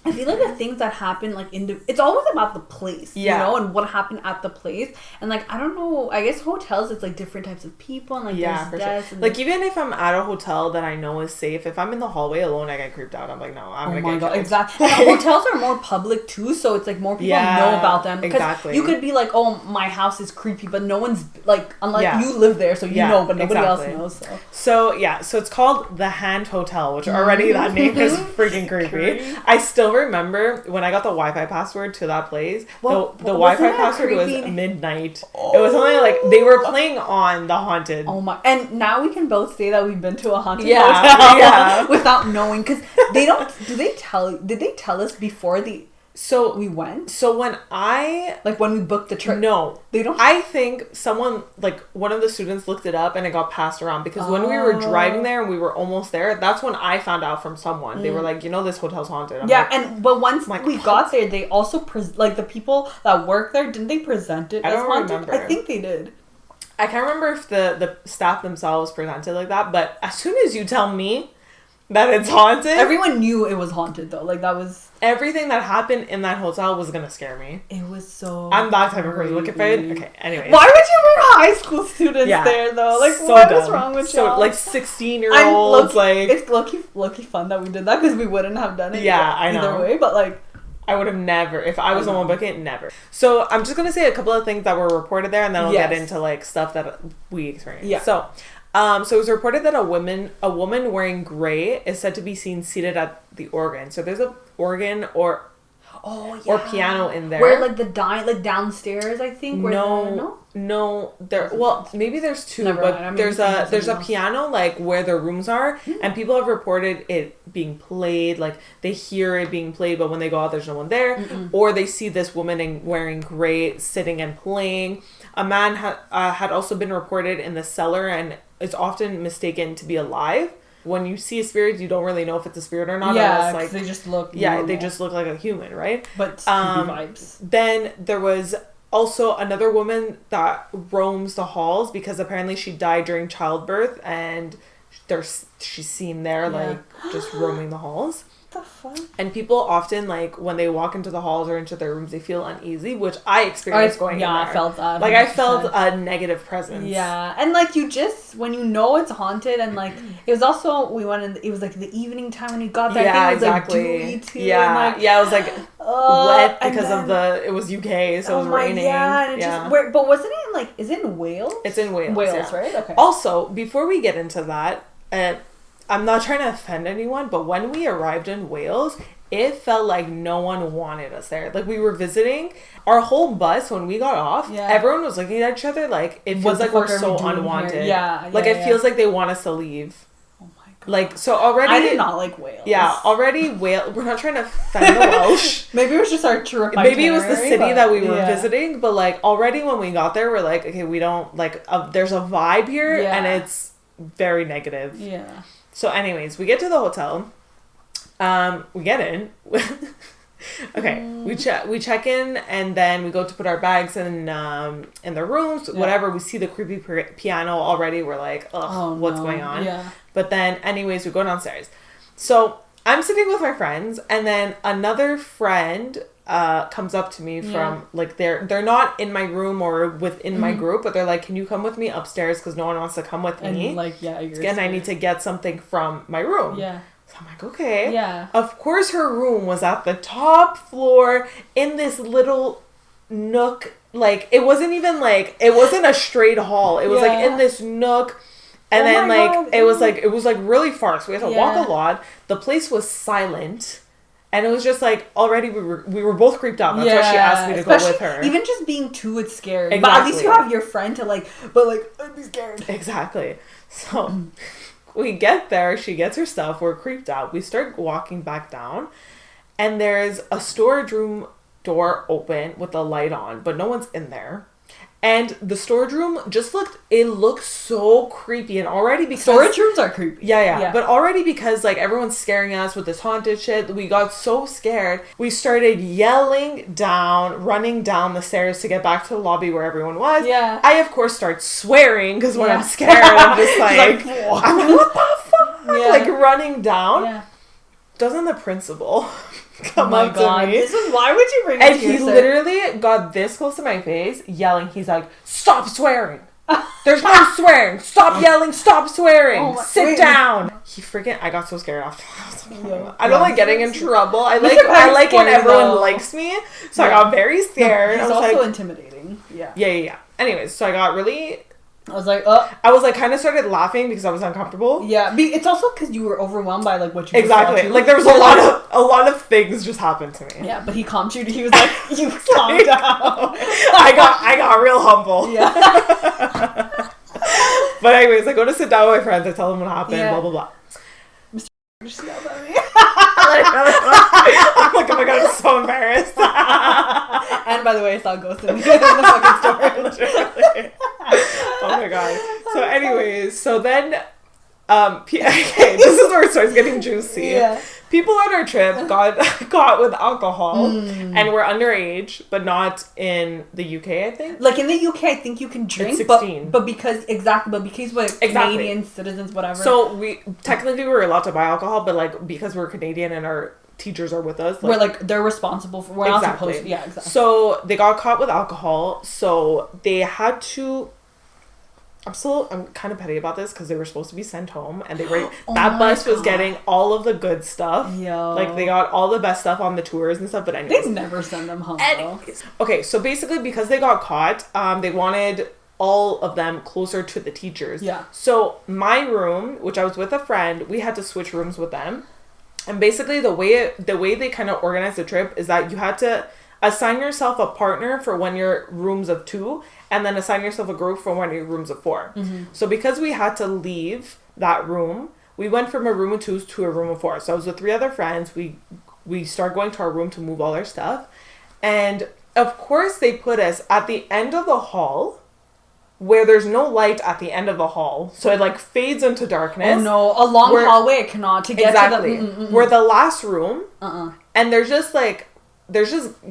I feel like the things that happen, like, it's always about the place, you know, and what happened at the place. And, like, I don't know, I guess hotels, it's, like, different types of people, and, like, there's deaths. Sure. Like, even if I'm at a hotel that I know is safe, if I'm in the hallway alone, I get creeped out. I'm like, no, I'm going to get killed. Exactly. And hotels are more public, too, so it's, like, more people know about them. Because you could be like, oh, my house is creepy, but no one's, like, unless you live there, so you know, but nobody else knows, So, so it's called The Hand Hotel, which already that name is freaking creepy. I still still remember when I got the Wi-Fi password to that place. What, the wasn't Wi-Fi that password creepy? was midnight. It was only like they were playing on the Haunted. Oh my! And now we can both say that we've been to a haunted Yeah, hotel yeah. without knowing, because they don't. Did they tell us before we went? So when Like when we booked the trip? No. They don't. I think someone, like one of the students looked it up and it got passed around because when we were driving there and we were almost there, that's when I found out from someone. They were like, this hotel's haunted. I'm yeah, like, but once like, we got there, they also, like the people that work there, didn't they present it I as don't haunted? remember. I think they did. I can't remember if the staff themselves presented like that, but as soon as you tell me that it's haunted, Everyone knew it was haunted though. Like that was... everything that happened in that hotel was gonna scare me. It was so... I'm that type of person. Look, if I... creepy. Okay, anyways. Why would you bring high school students there though? Like so what dumb. is wrong with so, y'all? like 16-year-olds, like... It's low-key fun that we did that because we wouldn't have done it I know. either way, but like... I would have never, if I was the one booking it, never. So I'm just going to say a couple of things that were reported there and then I'll get into like stuff that we experienced. Yeah. So it was reported that a woman wearing gray is said to be seen seated at the organ. So there's a organ or piano in there. Where like like downstairs, I think. Where No, there. Well, maybe there's two, Never but mind. I mean, there's a else. piano like where the rooms are, and people have reported it being played. Like they hear it being played, but when they go out, there's no one there, or they see this woman wearing gray sitting and playing. A man had also been reported in the cellar, and it's often mistaken to be alive. When you see a spirit, you don't really know if it's a spirit or not. Yeah, like they just look. Yeah, they just look like a human, right? But creepy vibes. Then there was also another woman that roams the halls because apparently she died during childbirth, and she's seen there like just roaming the halls. What the fuck? And people often, like, when they walk into the halls or into their rooms, they feel uneasy, which I experienced going in there. I felt that. Like, 100%. I felt a negative presence. Yeah. And, like, you just, when you know it's haunted, and, like, it was also, we went in, it was, like, the evening time when we got there. Yeah, I think it was, exactly. Like, dewy, too. Yeah, and, like, yeah, it was, like, wet because it was UK, so it was raining. Yeah, and it just, but wasn't it in, like, is it in Wales? It's in Wales, Wales, right? Okay. Also, before we get into that, I'm not trying to offend anyone, but when we arrived in Wales, it felt like no one wanted us there. Like, we were visiting. Our whole bus, when we got off, everyone was looking at each other like, it feels like we're so unwanted. Here? Yeah. Like, it feels like they want us to leave. Oh my god. Like, so already... I did not like Wales. Yeah, already Wales... We're not trying to offend the Welsh. Maybe it was just our trip. Maybe it was the city that we were visiting, but, like, already when we got there, we're like, okay, we don't... Like, there's a vibe here, and it's very negative. Yeah. So anyways, we get to the hotel. We get in. Okay, we check in, and then we go to put our bags in the rooms. Whatever, we see the creepy piano already. We're like, ugh, what's going on? Yeah. But then, anyways, we go downstairs. So I'm sitting with my friends, and then another friend comes up to me from like they're not in my room or within my group, but they're like, can you come with me upstairs because no one wants to come with me? And like, again, I need to get something from my room. Yeah. So I'm like, okay. Yeah. Of course, her room was at the top floor in this little nook. Like, it wasn't even like, it wasn't a straight hall. It was like in this nook. And then like, it was like really far. So we had to walk a lot. The place was silent. And it was just like, already we were both creeped out. That's why she asked me to go with her. Even just being two, it's scary. Exactly. But at least you have your friend to like, but like, I'd be scared. Exactly. So we get there, she gets her stuff, we're creeped out. We start walking back down, and there's a storage room door open with the light on, but no one's in there. And the storage room just looked so creepy. And already because... Storage rooms are creepy. Yeah. But already because, like, everyone's scaring us with this haunted shit, we got so scared. We started yelling down, running down the stairs to get back to the lobby where everyone was. Yeah. I, of course, start swearing because when I'm scared, I'm just like, I'm like, what the fuck? Yeah. Like, running down. Yeah. Doesn't the principal... come up to me. This is why would you bring it and he literally got this close to my face, yelling. He's like, "Stop swearing! There's no swearing! Stop yelling! Stop swearing! Sit down!" He freaking! I got so scared after. I don't like getting in trouble. I like when everyone likes me. So I got very scared. He's I was also like, intimidating. Yeah. Yeah. Anyways, so I got really I was like, oh. I was like, kind of started laughing because I was uncomfortable. Yeah, it's also because you were overwhelmed by like what you exactly. Saw like there was a lot of things just happened to me. Yeah, but he calmed you. He was like, you calm down. I got real humble. Yeah. But anyways, I go to sit down with my friends. I tell them what happened. Blah blah blah. Mr. just yelled at me. I'm like, oh my god, I'm so embarrassed. And by the way, I saw ghosts in the fucking storage. Oh my god. So anyways, so then okay, this is where it starts getting juicy. Yeah. People on our trip got caught with alcohol and were underage, but not in the UK, I think. Like in the UK, I think you can drink, it's 16. but because we're Canadian citizens, whatever. So we technically were allowed to buy alcohol, but like because we're Canadian and our teachers are with us, like, we're like they're responsible for. We're not supposed to. Yeah, exactly. So they got caught with alcohol, so they had to. I'm kind of petty about this because they were supposed to be sent home, and they were that bus was getting all of the good stuff. Yo. Like they got all the best stuff on the tours and stuff. But anyways, they never send them home. Okay, so basically because they got caught, they wanted all of them closer to the teachers. Yeah. So my room, which I was with a friend, we had to switch rooms with them, and basically the way they kind of organized the trip is that you had to assign yourself a partner for when you're rooms of 2, and then assign yourself a group for when you're rooms of 4. Mm-hmm. So because we had to leave that room, we went from a room of 2 to a room of 4. So I was with 3 other friends. We started going to our room to move all our stuff. And of course they put us at the end of the hall where there's no light at the end of the hall. So it like fades into darkness. Oh no, a long hallway I cannot to get to the... We're the last room. And there's just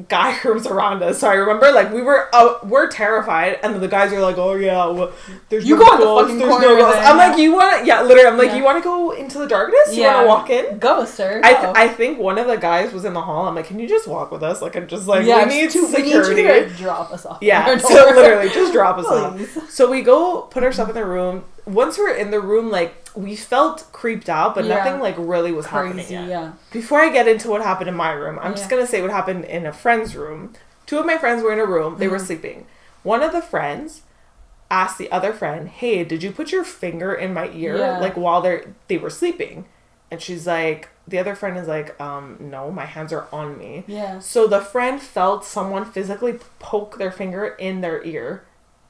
guy rooms around us. So I remember like we're terrified, and the guys are like, oh yeah, well, there's you no go in ghosts, the fucking there's corner. No ghosts. I'm like, you want to, literally, I'm like, you want to go into the darkness? You want to walk in? Go, sir. I think one of the guys was in the hall. I'm like, can you just walk with us? Like, I'm just like, we need security. We need you to drop us off. Yeah, so literally, just drop us off. So we go put our stuff in the room. Once we're in the room, like, we felt creeped out, but nothing like really was happening yet. Yeah. Before I get into what happened in my room, I'm just gonna say what happened in a friend's room. 2 of my friends were in a room. They were sleeping. One of the friends asked the other friend, "Hey, did you put your finger in my ear like while they were sleeping?" And she's like, the other friend is like, no, my hands are on me. Yeah. So the friend felt someone physically poke their finger in their ear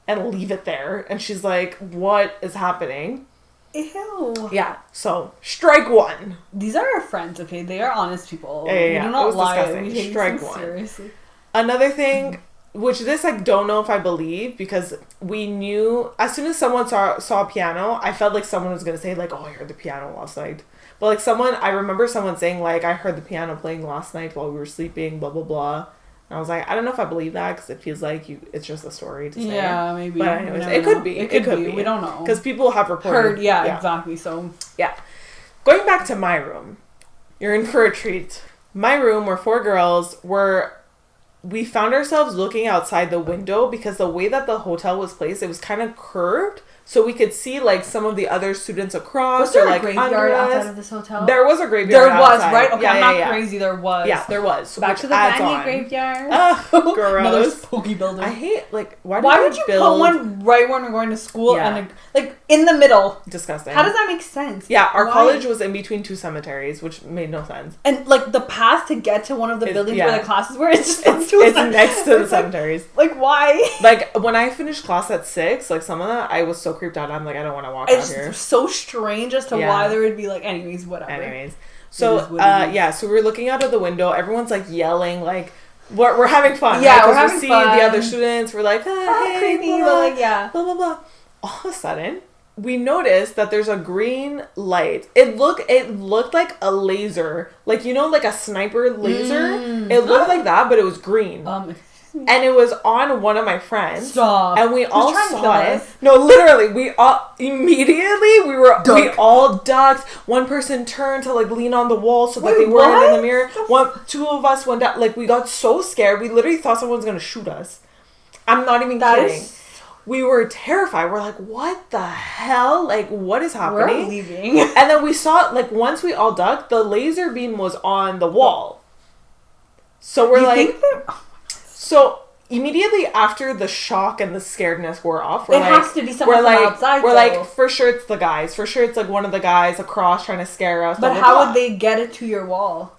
and leave it there. And she's like, what is happening? Ew. Yeah. So, strike 1. These are our friends, okay? They are honest people. Yeah. We do not lie. Disgusting. We take Strike this 1. seriously. Another thing, which this I don't know if I believe, because we knew, as soon as someone saw a piano, I felt like someone was going to say like, oh, I heard the piano last night. But like I remember someone saying like, I heard the piano playing last night while we were sleeping, blah, blah, blah. And I was like, I don't know if I believe that, because it feels like it's just a story to say. Yeah, maybe. But anyways, it could be. It could be. We don't know. Because people have reported. Heard, yeah, exactly. So. Yeah. Going back to my room. You're in for a treat. My room, we're 4 girls, we found ourselves looking outside the window because the way that the hotel was placed, it was kind of curved. So we could see like some of the other students across. Was there or, like, a graveyard outside of this hotel? There was a graveyard outside. Right? Okay, yeah, I'm not crazy. There was. Yeah, there was. Back to the Vanier graveyard. Oh, gross. Another spooky building. I hate, like, why would you put one right when we're going to school and like in the middle? Disgusting. How does that make sense? Yeah, our college was in between 2 cemeteries, which made no sense. And like the path to get to one of the buildings where the classes were, it's next to the cemeteries. Like why? Like when I finished class at 6, like some of that, I was so creeped out. I'm like, I don't want to walk out here. It's so strange as to why there would be like, anyways, whatever. Anyways, so so we're looking out of the window. Everyone's like yelling, like we're having fun. Yeah, right? we're having fun. The other students. We're like, hey, creepy, blah, but like blah blah blah. All of a sudden, we noticed that there's a green light. It looked like a laser, like like a sniper laser. It looked like that, but it was green. And it was on one of my friends. Stop. And we all saw it. No, literally, we all we all ducked. One person turned to like lean on the wall so that they weren't in the mirror. 2 of us went down. Like we got so scared. We literally thought someone was gonna shoot us. I'm not even kidding. We were terrified. We're like, what the hell? Like, what is happening? We're leaving. And then we saw, like, once we all ducked, the laser beam was on the wall. So we're like... So immediately after the shock and the scaredness wore off, we're it has to be someone from outside. We're like, for sure it's the guys. For sure it's like one of the guys across trying to scare us. But how would they get it to your wall?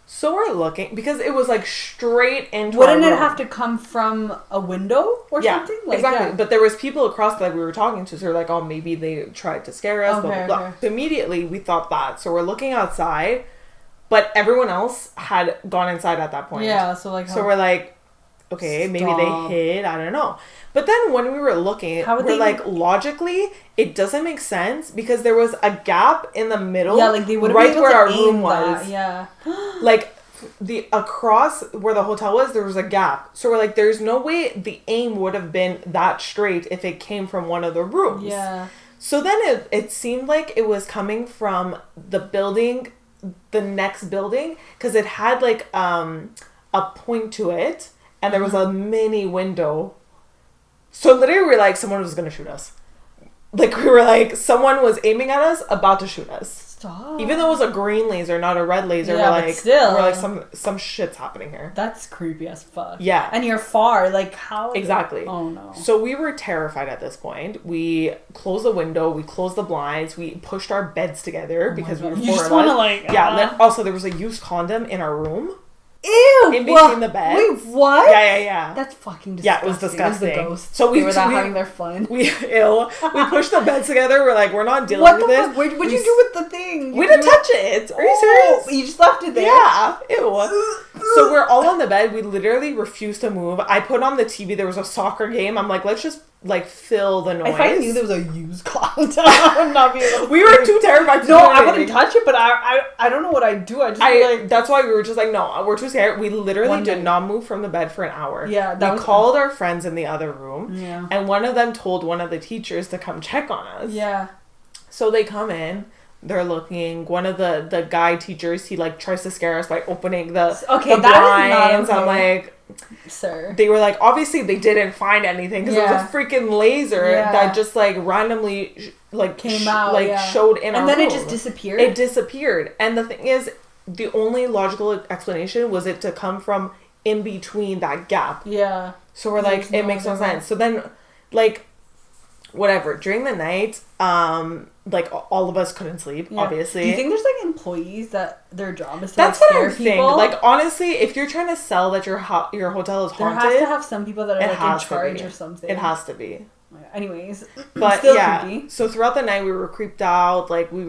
So we're looking, because it was like straight into Wouldn't our it room. have to come from a window or something? Like, exactly. Yeah. But there was people across that we were talking to, so we're like, oh, maybe they tried to scare us, blah, blah, blah. Okay. So immediately we thought that. So we're looking outside, but everyone else had gone inside at that point. Yeah, so like... So we're like, okay, maybe they hid, I don't know. But then when we were looking, we're like, logically, it doesn't make sense, because there was a gap in the middle, yeah, like they would right where our room was. Yeah. Like, across where the hotel was, there was a gap. So we're like, there's no way the aim would have been that straight if it came from one of the rooms. Yeah. So then it seemed like it was coming from the building, the next building, because it had like a point to it, and there was a mini window. So literally we were like, someone was going to shoot us. Like, we were like, someone was aiming at us, about to shoot us. Stop. Even though it was a green laser, not a red laser, Yeah, we're like, some shit's happening here. That's creepy as fuck. Yeah. And you're far, like, how? Exactly. Oh, no. So we were terrified at this point. We closed the window, we closed the blinds, we pushed our beds together because we were You just want to, like... Yeah, also there was a used condom in our room. Ew! In between the beds. Wait, what? Yeah. That's fucking disgusting. Yeah, it was disgusting. It was the ghost. So we were not having their fun. We pushed the beds together. We're like, we're not dealing with this. What did you do with the thing? We didn't touch it. Are you serious? You just left it there? Yeah. Ew. So we're all on the bed. We literally refused to move. I put on the TV. There was a soccer game. I'm like, let's just like fill the noise. If I knew there was a used condom, I would not be able to. We were too terrified to do I anything. wouldn't touch it, but I don't know what I'd do. Like, that's why we were just like, no, we're too scared. We literally did not move from the bed for an hour. Yeah, we called our friends in the other room. Yeah. And one of them told one of the teachers to come check on us. Yeah. So they come in. They're looking. One of the guy teachers, he like tries to scare us by opening the blinds. I'm like, sir. They were like, obviously they didn't find anything because it was a freaking laser that just like randomly came out, showed in our room. And then it just disappeared. It disappeared. And the thing is, the only logical explanation was it to come from in between that gap. Yeah. So we're like, it makes no sense. So then, like, whatever. During the night, like all of us couldn't sleep. Obviously. Do you think there's like employees that their job is to That's like, what scare I'm thinking. people? Like, honestly, if you're trying to sell that your hotel is haunted, there has to have some people that are like in charge or something. It has to be. Anyways, but still yeah. creepy. So throughout the night, we were creeped out. Like we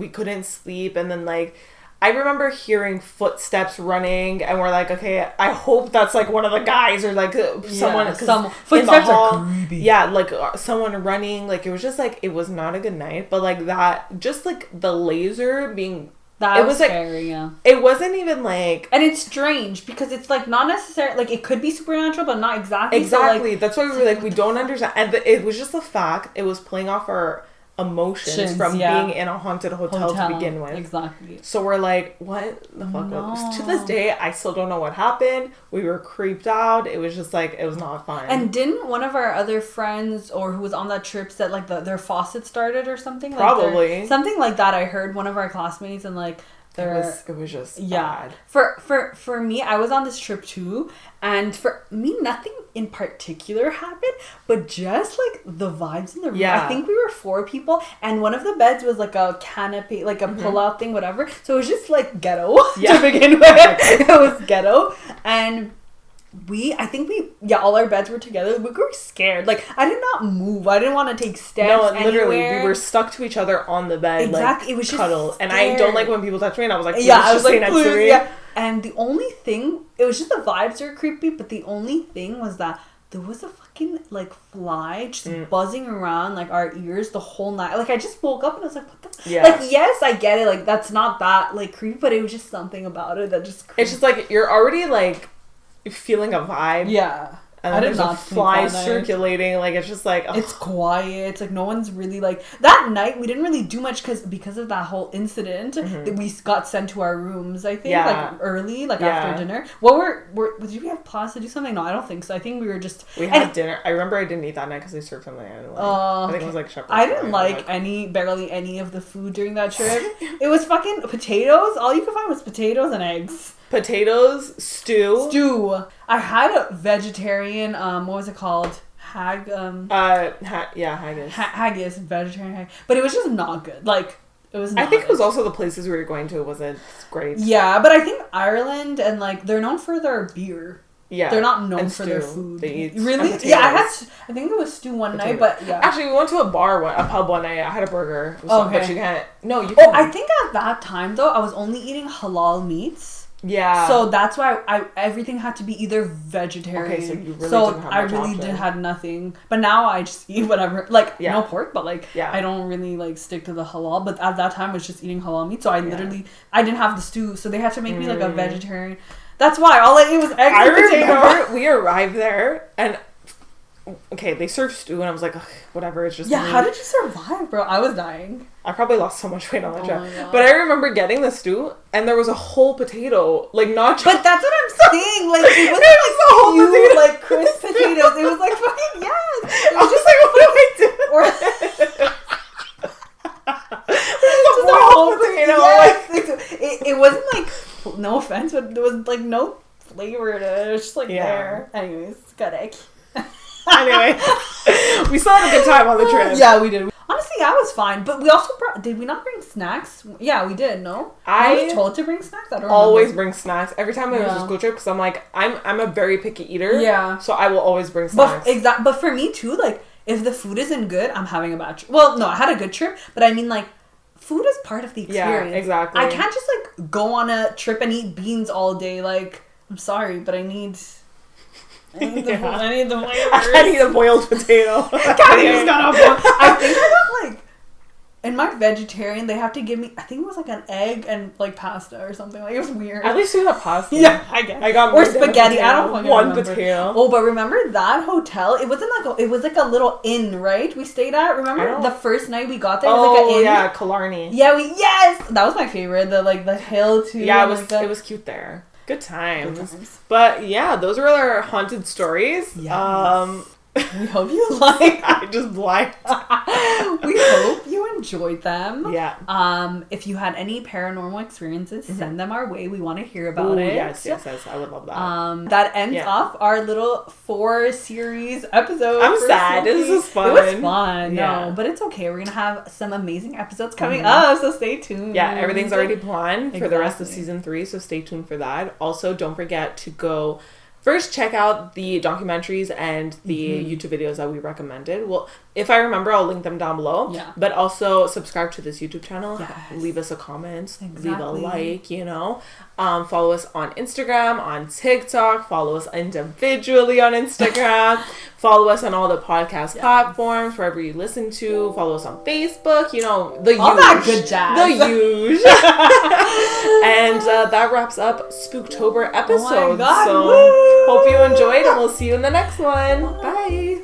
couldn't sleep, and then like. I remember hearing footsteps running, and we're like, okay, I hope that's like one of the guys or like someone. Footsteps are creepy. Yeah, like someone running. Like it was just like it was not a good night, but like that, just like the laser being. That was scary, like, it wasn't even like... And it's strange because it's like not necessarily... Like it could be supernatural, but not exactly. Exactly. So, like, that's why we were like, we don't understand. And it was just the fact, it was playing off our emotions from being in a haunted hotel to begin with. Exactly. So we're like, what the fuck? No. To this day, I still don't know what happened. We were creeped out. It was just like, it was not fun. And didn't one of our other friends or who was on that trip said like their faucet started or something? Probably. Like something like that. I heard one of our classmates and like it was just bad. For me, I was on this trip too, and for me nothing in particular happened, but just like the vibes in the room. I think we were 4 people, and one of the beds was like a canopy, like a pull-out thing, whatever. So it was just like ghetto to begin with. It was ghetto, and all our beds were together. We were scared. Like, I did not move. I didn't want to take steps literally, anywhere. we were stuck to each other on the bed. Exactly. Like, it was just cuddle. scared. And I don't like when people touch me, and I was like, I was like, please, yeah. And the only thing, it was just the vibes were creepy, but the only thing was that there was a fucking, like, fly just buzzing around, like, our ears the whole night. Like, I just woke up and I was like, what the... Yeah. Like, yes, I get it. Like, that's not that, like, creepy, but it was just something about it that just... It's just, like, you're already, like... feeling a vibe. Yeah. And then there's a fly circulating. Like, it's just like... It's quiet. It's like no one's really like... That night, we didn't really do much because of that whole incident that we got sent to our rooms, I think. Like, early, like, after dinner. Did we have plans to do something? No, I don't think so. I think we were just... We had dinner. I remember I didn't eat that night because they served something I didn't like. I think it was like shepherd's pie. I didn't like barely any of the food during that trip. It was fucking potatoes. All you could find was potatoes and eggs. Potatoes, stew. I had a vegetarian, what was it called? Haggis. Haggis, vegetarian haggis. But it was just not good. Like, it was not I think good. it was also the places we were going to wasn't great. Yeah, but I think Ireland and, like, they're known for their beer. Yeah. They're not known and for stew. their food. They eat really? Yeah, I think it was stew one night, but yeah. Actually, we went to a pub one night. I had a burger. It was fun, but you can't. No, you Oh, can't. I think at that time, though, I was only eating halal meats. Yeah. So that's why everything had to be either vegetarian. Okay, so you really didn't have much option. had nothing. But now I just eat whatever. Like, no pork, but like, I don't really like stick to the halal. But at that time, I was just eating halal meat. So I literally, I didn't have the stew. So they had to make me like a vegetarian. That's why all I ate was eggs and potato. I remember we arrived there and they served stew and I was like, whatever, it's just meat. How did you survive, bro? I was dying. I probably lost so much weight on that trip. But I remember getting the stew and there was a whole potato, like not. But that's what I'm saying. Like it wasn't like a whole potato, like crisp potatoes. It was like fucking yes. It was just like, what do I do? Just a whole potato. Yes. It wasn't like, no offense, but there was like no flavor to it. It was just like there. Anyways, got egg. Anyway, we still had a good time on the trip. Yeah, we did. Honestly, I was fine, but we also did we not bring snacks? Yeah, we did. No, I was told to bring snacks. I don't always bring snacks every time I go to a school trip because I'm like I'm a very picky eater. Yeah, so I will always bring snacks. But for me too, like if the food isn't good, I'm having a bad trip. Well, no, I had a good trip, but I mean like food is part of the experience. Yeah, exactly. I can't just like go on a trip and eat beans all day. Like I'm sorry, but I need the flavors. I need a boiled potato. I think I got like in my vegetarian they have to give me, I think it was like an egg and like pasta or something. Like it was weird. At least we got pasta. Yeah, I guess. I got or spaghetti. I don't fucking one remember. Potato. Oh, but remember that hotel? It wasn't like it was like a little inn, right? We stayed at. Remember the first night we got there? It was like an inn. Yeah, Killarney. Yeah, that was my favorite. The hill too. Yeah, it was cute there. Good times. But yeah, those were our haunted stories. Yes. We hope you like. I just blanked. We hope you enjoyed them. Yeah. If you had any paranormal experiences, send them our way. We want to hear about it. Yes. I would love that. That ends off our little 4 series episode. I'm sad. This was fun. It was fun. Yeah. No, but it's okay. We're gonna have some amazing episodes coming up, so stay tuned. Yeah, everything's already planned for the rest of season 3, so stay tuned for that. Also, don't forget to go. First, check out the documentaries and the YouTube videos that we recommended. Well, if I remember, I'll link them down below. Yeah. But also, subscribe to this YouTube channel. Yes. Leave us a comment. Leave a like, Follow us on Instagram, on TikTok. Follow us individually on Instagram. Follow us on all the podcast platforms, wherever you listen to. Follow us on Facebook. All that good jazz. The huge. And that wraps up Spooktober episode. Oh my God. So hope you enjoyed, and we'll see you in the next one. Bye.